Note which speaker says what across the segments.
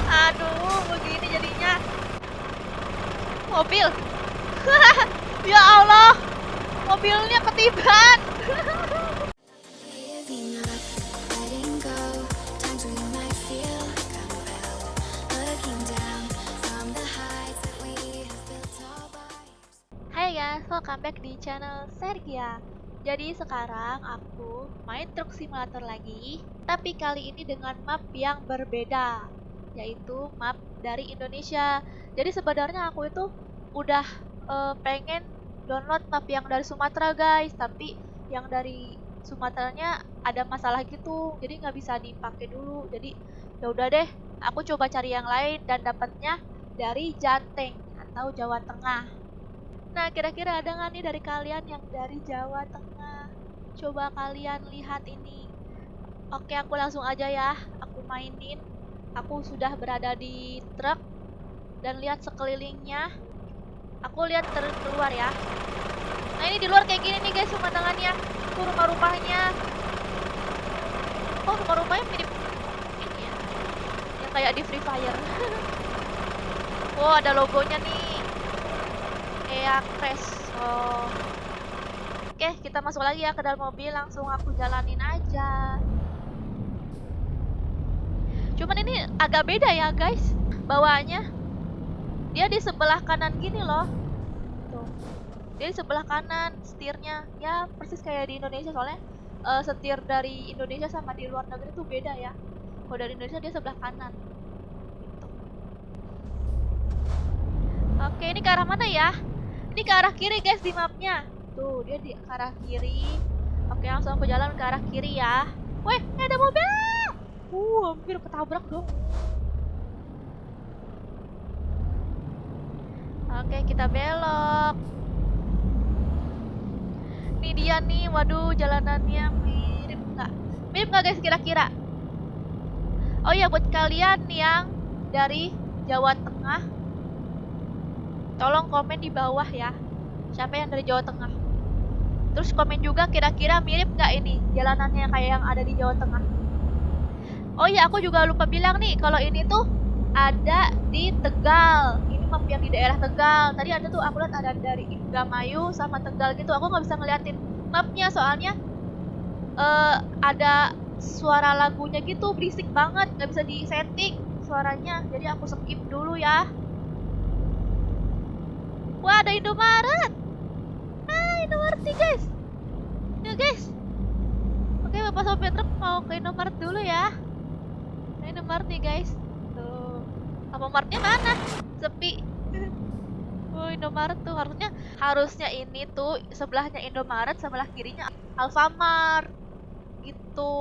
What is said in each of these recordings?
Speaker 1: Aduh, begini jadinya. Mobil. Ya Allah, mobilnya ketiban. Hai guys, welcome back di channel Sergia. Jadi sekarang aku main truk simulator lagi, tapi kali ini dengan map yang berbeda, yaitu map dari Indonesia. Jadi sebenarnya aku itu udah pengen download map yang dari Sumatera guys, tapi yang dari Sumateranya ada masalah gitu, jadi nggak bisa dipakai dulu. Jadi ya udah deh, aku coba cari yang lain dan dapatnya dari Jateng atau Jawa Tengah. Nah, kira-kira ada nggak nih dari kalian yang dari Jawa Tengah? Coba kalian lihat ini. Oke, aku langsung aja ya. Aku mainin. Aku sudah berada di truk dan lihat sekelilingnya. Aku lihat keluar ya. Nah, ini di luar kayak gini nih guys pemandangannya. Tuh rumah-rumahnya. Oh, rumah-rumahnya mirip ini ya. Yang kayak di Free Fire. Oh, ada logonya nih. Kayak crash. Oh. Oke, kita masuk lagi ya ke dalam mobil. Langsung aku jalanin aja. Cuman ini agak beda ya guys. Bawaannya dia di sebelah kanan gini loh. Tuh. Dia di sebelah kanan setirnya. Ya persis kayak di Indonesia soalnya setir dari Indonesia sama di luar negeri tuh beda ya. Kalau dari Indonesia dia sebelah kanan. Gitu. Oke, ini ke arah mana ya? Ini ke arah kiri guys di mapnya. Tuh, dia di arah kiri. Oke, langsung aku jalan ke arah kiri ya. Weh, ada mobil. Hampir ketabrak dong. Oke, kita belok. Ini dia nih, waduh jalanannya mirip nggak? Mirip nggak guys kira-kira? Oh ya, buat kalian yang dari Jawa Tengah, tolong komen di bawah ya. Siapa yang dari Jawa Tengah? Terus komen juga kira-kira mirip nggak ini jalanannya kayak yang ada di Jawa Tengah. Oh ya, aku juga lupa bilang nih kalau ini tuh ada di Tegal. Ini map yang di daerah Tegal. Tadi ada tuh aku lihat ada dari Indramayu sama Tegal gitu. Aku nggak bisa ngeliatin mapnya soalnya ada suara lagunya gitu berisik banget, nggak bisa disetting suaranya. Jadi aku skip dulu ya. Wah, ada Indomaret. Indomaret nih guys. Yuk guys. Oke, bapak sopir truk mau ke Indomaret dulu ya. Nah, Indomaret nih guys. Tuh. Alfamartnya mana? Sepi. Oh, Indomaret tuh harusnya ini tuh sebelahnya Indomaret, sebelah kirinya Alfamart. Gitu.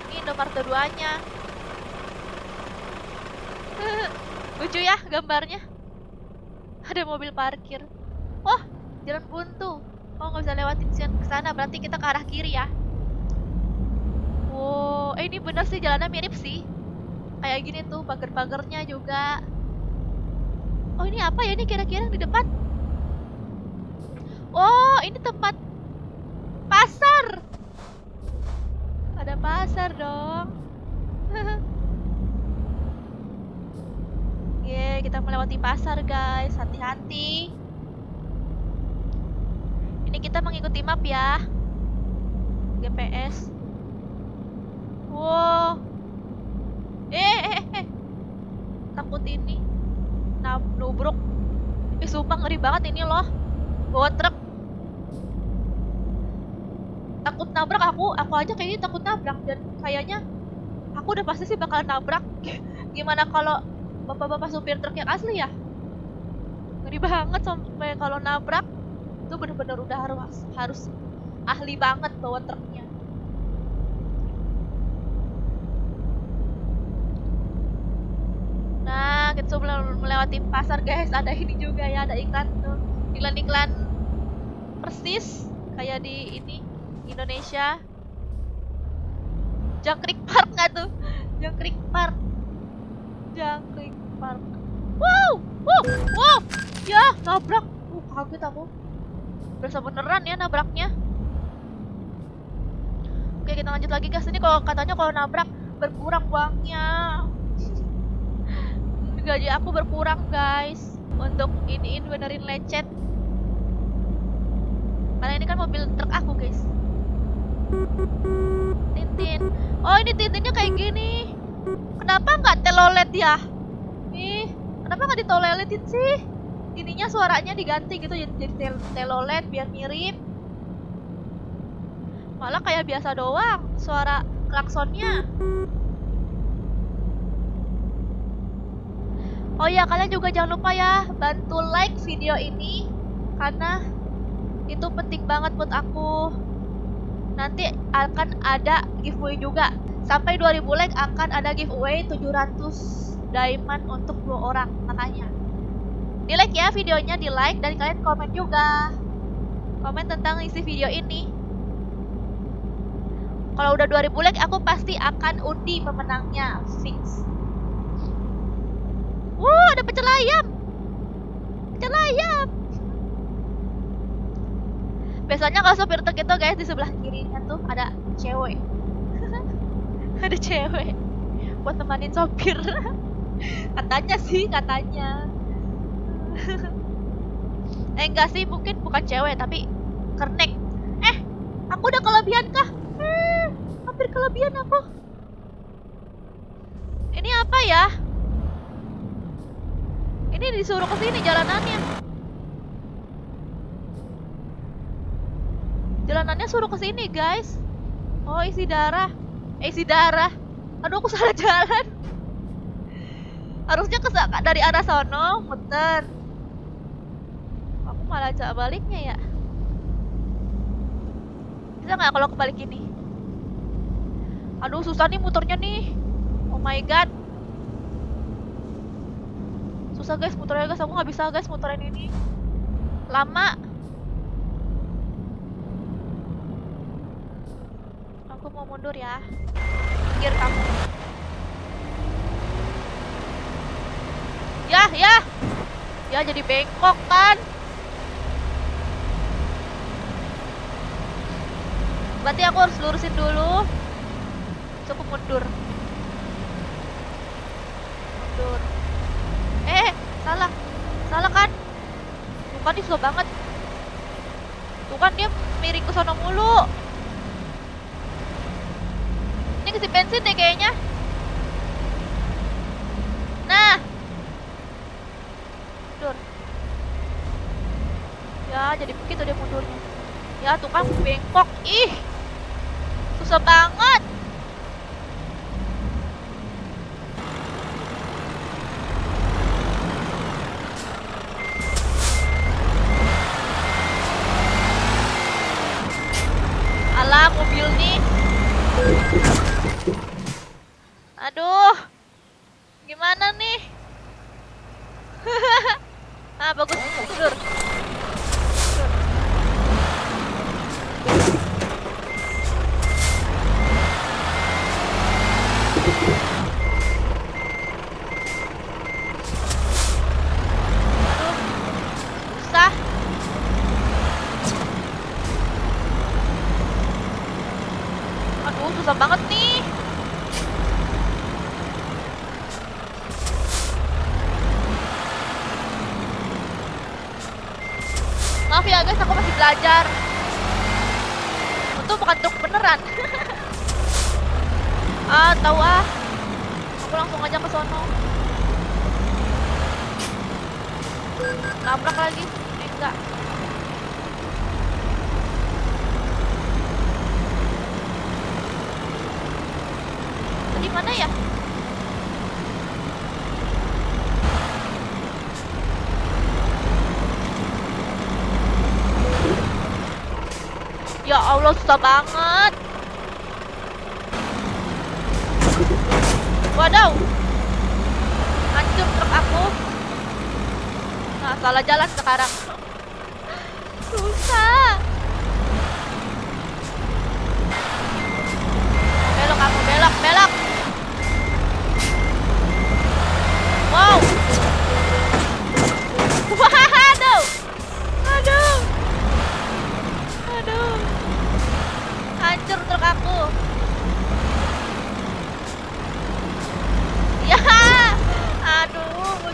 Speaker 1: Ini Indomaret keduanya. Lucu ya gambarnya. Ada mobil parkir. Wah, jalan buntu. Oh, nggak bisa lewatin ke sana, berarti kita ke arah kiri ya. Wow, ini bener sih jalannya mirip sih. Kayak gini tuh, pagar-pagarnya juga. Oh, ini apa ya ini kira-kira di depan? Oh, ini tempat pasar. Ada pasar dong. Kita melewati pasar guys, hati-hati. Ini kita mengikuti map ya. GPS. Wow. Takut ini nubruk. Sumpah ngeri banget ini loh. Bawa truk. Takut nabrak aku aja kayaknya takut nabrak dan kayaknya aku udah pasti sih bakal nabrak. Gimana kalau bapak-bapak supir truk yang asli ya? Ngeri banget sampai kalau nabrak. Itu bener-bener udah harus ahli banget bawa truknya. Nah, kita sebelum melewati pasar guys, ada ini juga ya, ada iklan tuh. Iklan-iklan persis kayak di ini Indonesia. Jangkrik Park nggak tuh? Jangkrik Park. Jangkrik Park. Wow, wow. Ya, nabrak. Kaget aku. Berasa beneran ya nabraknya. Oke, kita lanjut lagi guys. Ini kalau katanya kalau nabrak berkurang uangnya. Gaji aku berkurang guys untuk iniin benerin lecet. Karena ini kan mobil truk aku guys. Tintin. Oh ini tintinnya kayak gini. Kenapa nggak telolet ya? Ih, kenapa nggak ditoletin sih? Ininya suaranya diganti gitu jadi telolet biar mirip. Malah kayak biasa doang suara klaksonnya. Oh ya, kalian juga jangan lupa ya bantu like video ini karena itu penting banget buat aku. Nanti akan ada giveaway juga. Sampai 2000 like akan ada giveaway 700 diamond untuk 2 orang. Makanya di like ya videonya, di like dan kalian komen juga. Komen tentang isi video ini. Kalau udah 2000 like aku pasti akan undi pemenangnya, fix. Ada pecel ayam. Pecel ayam. Biasanya kalau sopir truk itu guys di sebelah kirinya tuh ada cewek. Ada cewek buat temanin sopir. Katanya sih, katanya. Enggak sih, mungkin bukan cewek tapi kernek. Aku udah kelebihan kah? Hampir kelebihan aku. Ini apa ya? Ini disuruh ke sini jalanannya. Jalanannya suruh ke sini, guys. Oh, isi darah. Isi darah. Aduh, aku salah jalan. Harusnya dari arah sono, muter. Aku malah ajak baliknya ya. Bisa nggak kalau kebalik ini? Aduh, susah nih muternya nih. Oh my god. Susah guys muternya guys, aku nggak bisa guys muterin ini. Lama. Aku mau mundur ya. Pinggir kamu. Ya jadi bengkok kan. Berarti aku harus lurusin dulu. Cukup mundur. Salah kan? Tuh kan dia slow banget. Tuh kan dia miring ke sono mulu. Ini ngisi bensin deh kayaknya. Nah. Mundur. Ya, jadi begitu dia mundurnya. Ya, tuh kan bengkok. Ih. Susah banget. Alah, mobil nih. Aduh. Gimana nih? Bagus. Mundur. Susah. Aduh, susah banget nih. Maaf ya guys, aku masih belajar. Untung bukan truk beneran. Tahu ah. Aku langsung aja ke sono. Nabrak lagi. Enggak. Tadi mana ya? Ya Allah, susah banget. Wadaw. Hancur truk aku. Nah, salah jalan sekarang. Susah. Belok aku, belok. Wow. Waduh. Aduh. Hancur truk aku. Ya. Aduh,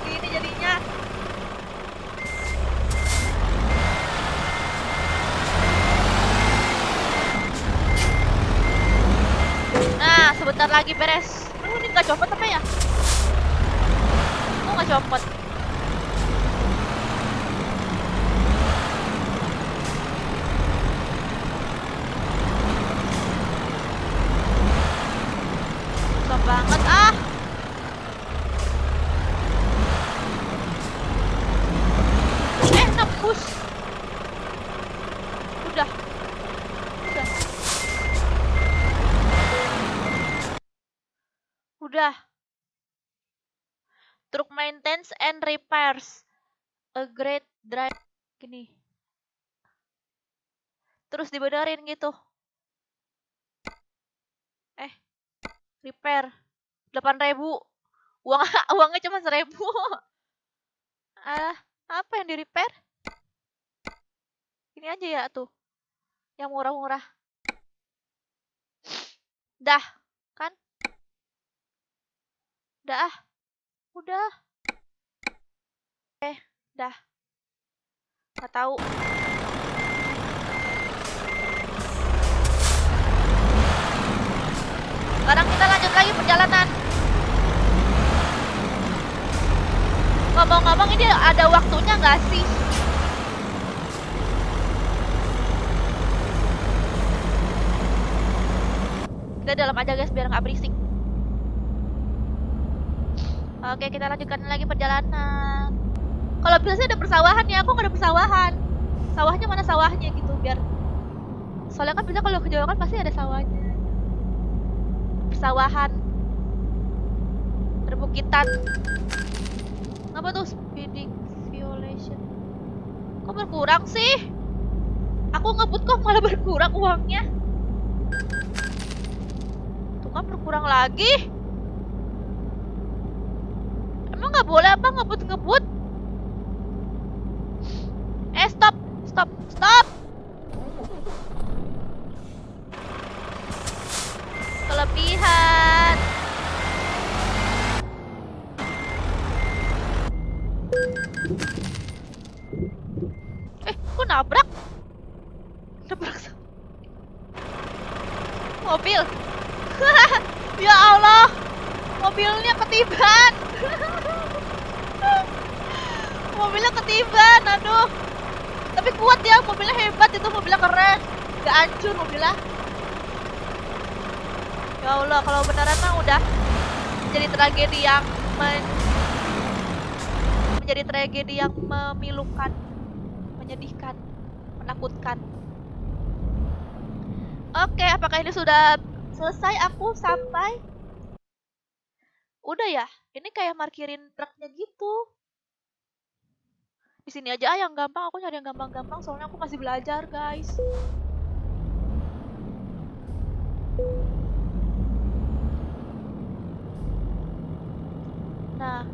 Speaker 1: sebentar lagi beres. Ini nggak copot apa ya? Nggak copot. Susah banget ah. Nembus. Udah. Udah. Truk maintenance and repairs. A great drive. Gini. Terus dibenerin gitu. Repair. 8.000. Uangnya cuma 1.000. Apa yang di repair? Ini aja ya tuh. Yang murah-murah. Dah, kan? Dah. Udah. Dah. Nggak tahu. Sekarang kita lanjut lagi perjalanan. Ngomong-ngomong ini ada waktunya nggak sih? Kita dalam aja guys biar nggak berisik. Oke, kita lanjutkan lagi perjalanan. Kalau bisa sih ada persawahan ya, aku nggak ada persawahan. Sawahnya mana sawahnya gitu biar. Soalnya kan bisa kalau kejauhan kan pasti ada sawahnya. Persawahan. Perbukitan. Apa tuh speeding violation? Kok berkurang sih? Aku ngebut kok malah berkurang uangnya. Tuh kan berkurang lagi. Emang nggak boleh apa ngebut-ngebut? Stop. Kelebihan. Kok nabrak mobil. Ya Allah, mobilnya ketiban. Mobilnya ketiban, aduh. Tapi kuat ya, mobilnya hebat itu, mobilnya keren. Gak hancur mobilnya. Ya Allah, kalau beneran mah udah menjadi tragedi yang memilukan, menyedihkan, menakutkan. Oke, apakah ini sudah selesai aku sampai? Udah ya, ini kayak markirin truknya gitu. Di sini aja yang gampang, aku nyari yang gampang-gampang soalnya aku masih belajar, guys. Nah,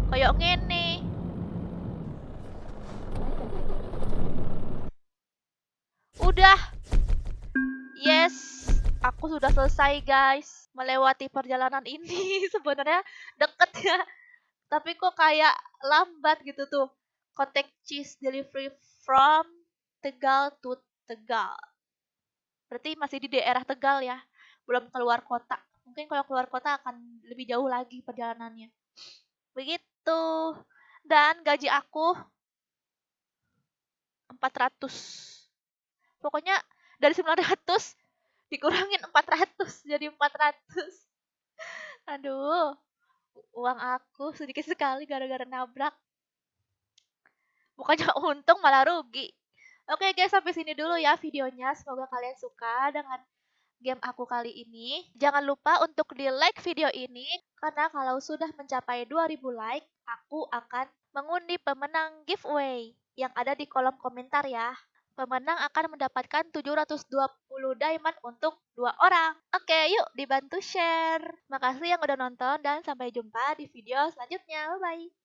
Speaker 1: kayak ngene. Udah. Yes, aku sudah selesai, guys, melewati perjalanan ini. Sebenarnya deket ya, tapi kok kayak lambat gitu tuh. Contact cheese delivery from Tegal to Tegal. Berarti masih di daerah Tegal ya, belum keluar kota. Mungkin kalau keluar kota akan lebih jauh lagi perjalanannya. Begitu. Dan gaji aku 400. Pokoknya dari 900 dikurangin 400 jadi 400. Aduh, uang aku sedikit sekali gara-gara nabrak. Bukannya untung malah rugi. Oke guys, sampai sini dulu ya videonya. Semoga kalian suka dengan game aku kali ini. Jangan lupa untuk di like video ini, karena kalau sudah mencapai 2000 like, aku akan mengundi pemenang giveaway yang ada di kolom komentar ya. Pemenang akan mendapatkan 720 diamond untuk 2 orang. Oke, yuk dibantu share. Makasih yang udah nonton dan sampai jumpa di video selanjutnya. Bye-bye.